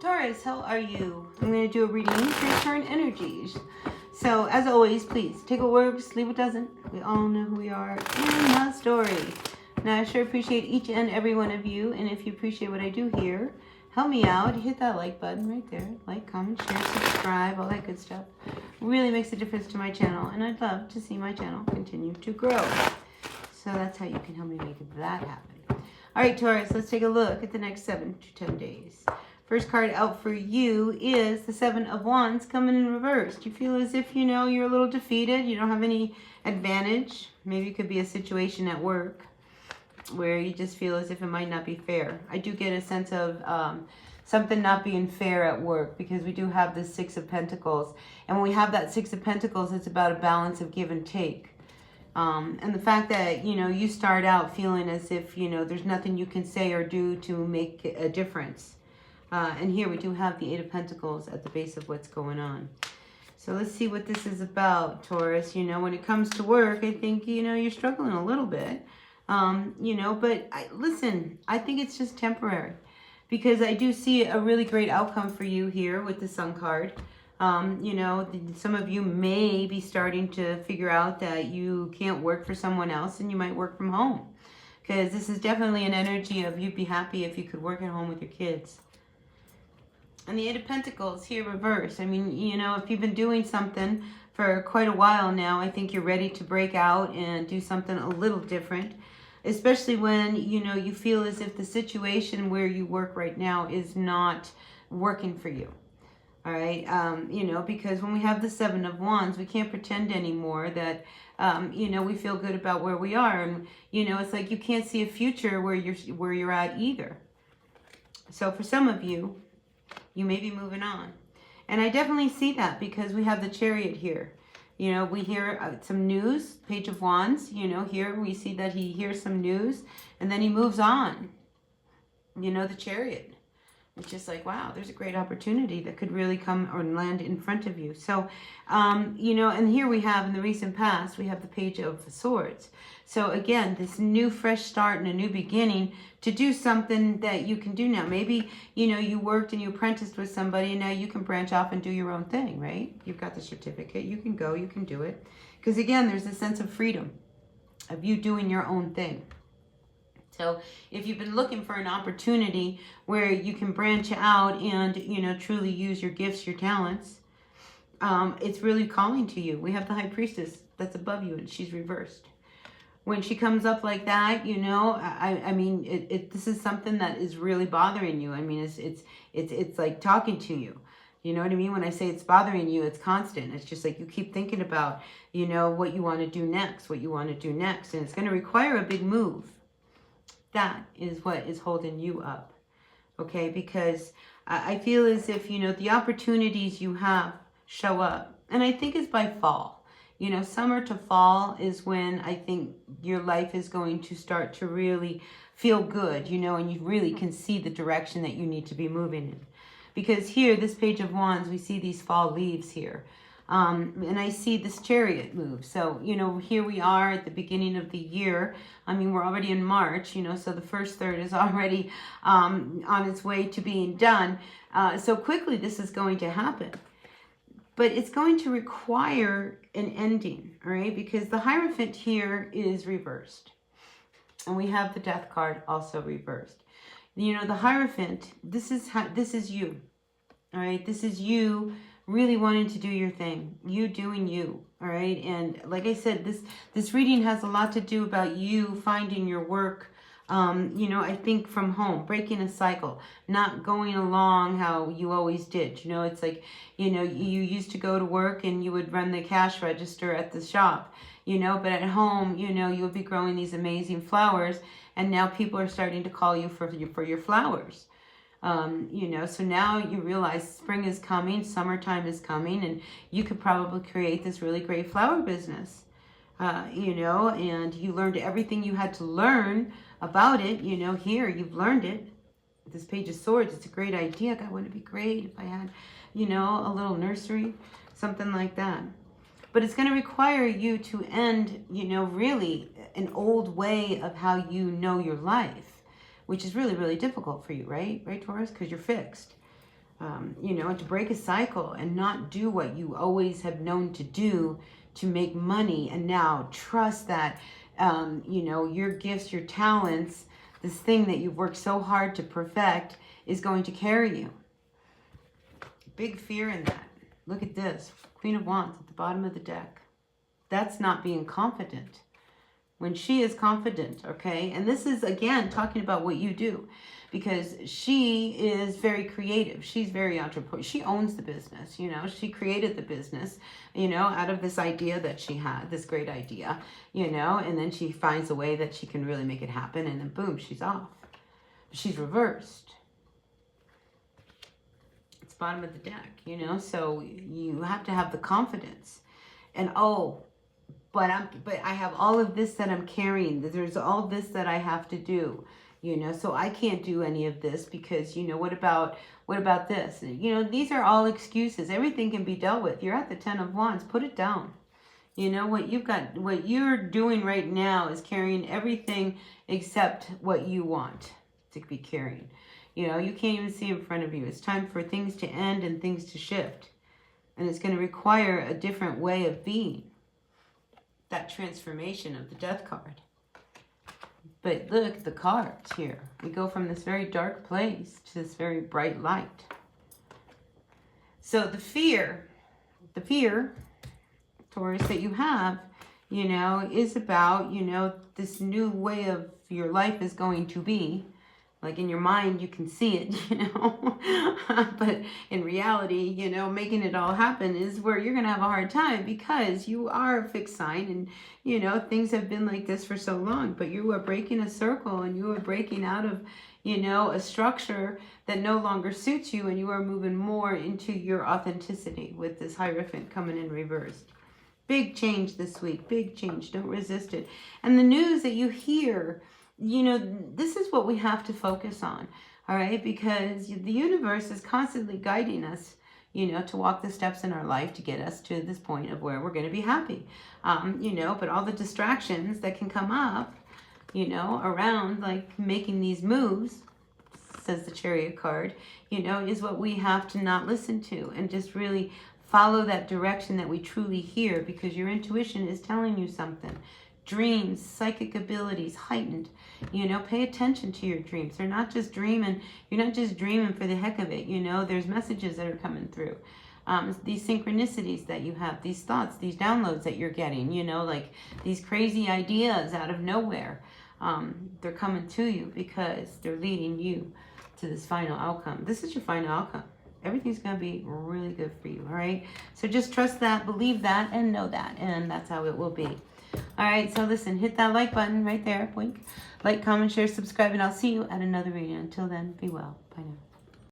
Taurus, how are you? I'm going to do a reading for your current energies. So, as always, please take what works, leave what doesn't. We all know who we are in the story. Now, I sure appreciate each and every one of you. And if you appreciate what I do here, help me out. Hit that like button right there. Like, comment, share, subscribe, all that good stuff. Really makes a difference to my channel. And I'd love to see my channel continue to grow. So that's how you can help me make that happen. All right, Taurus, let's take a look at the next 7 to 10 days. First card out for you is the Seven of Wands coming in reverse. You feel as if, you're a little defeated. You don't have any advantage. Maybe it could be a situation at work where you just feel as if it might not be fair. I do get a sense of something not being fair at work because we do have the Six of Pentacles. And when we have that Six of Pentacles, it's about a balance of give and take. And the fact that, you start out feeling as if, there's nothing you can say or do to make a difference. And here we do have the Eight of Pentacles at the base of what's going on. So let's see what this is about, Taurus. When it comes to work, I think, you're struggling a little bit. But listen, I think it's just temporary. Because I do see a really great outcome for you here with the Sun card. Some of you may be starting to figure out that you can't work for someone else and you might work from home. Because this is definitely an energy of you'd be happy if you could work at home with your kids. And the Eight of Pentacles here reversed. I mean, if you've been doing something for quite a while now, I think you're ready to break out and do something a little different. Especially when, you feel as if the situation where you work right now is not working for you. All right. Because when we have the Seven of Wands, we can't pretend anymore that, we feel good about where we are. And, it's like you can't see a future where you're at either. So for some of you, you may be moving on. And I definitely see that because we have the Chariot here. We hear some news, Page of Wands. Here we see that he hears some news and then he moves on. The Chariot. It's just like, wow, there's a great opportunity that could really come or land in front of you. So, and here we have in the recent past, we have the Page of Swords. So again, this new fresh start and a new beginning to do something that you can do now. Maybe, you worked and you apprenticed with somebody and now you can branch off and do your own thing, right? You've got the certificate. You can go, you can do it. Because again, there's a sense of freedom of you doing your own thing. So if you've been looking for an opportunity where you can branch out and, truly use your gifts, your talents, it's really calling to you. We have the High Priestess that's above you and she's reversed. When she comes up like that, I mean, this is something that is really bothering you. I mean, it's like talking to you. You know what I mean? When I say it's bothering you, it's constant. It's just like you keep thinking about, what you want to do next, what you want to do next. And it's going to require a big move. That is what is holding you up, okay? Because I feel as if, the opportunities you have show up. And I think it's by fall. Summer to fall is when I think your life is going to start to really feel good, and you really can see the direction that you need to be moving in. Because here, this Page of Wands, we see these fall leaves here. And I see this Chariot move. So, here we are at the beginning of the year. I mean, we're already in March, so the first third is already on its way to being done. So quickly this is going to happen. But it's going to require an ending, all right? Because the Hierophant here is reversed. And we have the Death card also reversed. The Hierophant, this is you, all right? This is you really wanting to do your thing, you doing you, all right? And like I said, this reading has a lot to do about you finding your work, I think from home, breaking a cycle, not going along how you always did. It's like, you used to go to work and you would run the cash register at the shop, but at home, you would be growing these amazing flowers and now people are starting to call you for your flowers. So now you realize spring is coming, summertime is coming, and you could probably create this really great flower business, and you learned everything you had to learn about it. Here you've learned it. This Page of Swords, it's a great idea. God, wouldn't it be great if I had, a little nursery, something like that. But it's going to require you to end, really an old way of how you know your life. Which is really, really difficult for you, right? Right, Taurus? Because you're fixed. you know, to break a cycle and not do what you always have known to do to make money, and now trust that, you know, your gifts, your talents, this thing that you've worked so hard to perfect is going to carry you. Big fear in that. Look at this. Queen of Wands at the bottom of the deck. That's not being confident. When she is confident, okay? And this is, again, talking about what you do. Because she is very creative. She's very entrepreneurial. She owns the business, you know. She created the business, you know, out of this idea that she had, this great idea, you know. And then she finds a way that she can really make it happen. And then, boom, she's off. She's reversed. It's bottom of the deck, you know. So you have to have the confidence. And, oh, but I have all of this that I'm carrying. There's all this that I have to do. You know, so I can't do any of this because, you know, what about this? You know, these are all excuses. Everything can be dealt with. You're at the 10 of Wands. Put it down. You know, what you're doing right now is carrying everything except what you want to be carrying. You know, you can't even see in front of you. It's time for things to end and things to shift. And it's going to require a different way of being. That transformation of the Death card. But look at the cards here. We go from this very dark place to this very bright light. So the fear, Taurus, that you have, you know, is about, you know, this new way of your life is going to be. Like in your mind, you can see it, you know, but in reality, you know, making it all happen is where you're going to have a hard time because you are a fixed sign and, you know, things have been like this for so long, but you are breaking a circle and you are breaking out of, you know, a structure that no longer suits you, and you are moving more into your authenticity with this Hierophant coming in reversed. Big change this week, big change. Don't resist it. And the news that you hear, you know, this is what we have to focus on, all right? Because the universe is constantly guiding us, you know, to walk the steps in our life to get us to this point of where we're going to be happy, you know, but all the distractions that can come up, you know, around like making these moves, says the Chariot card, you know, is what we have to not listen to and just really follow that direction that we truly hear, because your intuition is telling you something. Dreams, psychic abilities heightened. You know, pay attention to your dreams. They're not just dreaming. You're not just dreaming for the heck of it. You know, there's messages that are coming through. These synchronicities that you have, these thoughts, these downloads that you're getting, you know, like these crazy ideas out of nowhere. They're coming to you because they're leading you to this final outcome. This is your final outcome. Everything's going to be really good for you, all right? So just trust that, believe that, and know that, and that's how it will be. All right, so listen, hit that like button right there, blink. Like, comment, share, subscribe, and I'll see you at another video. Until then, be well. Bye now.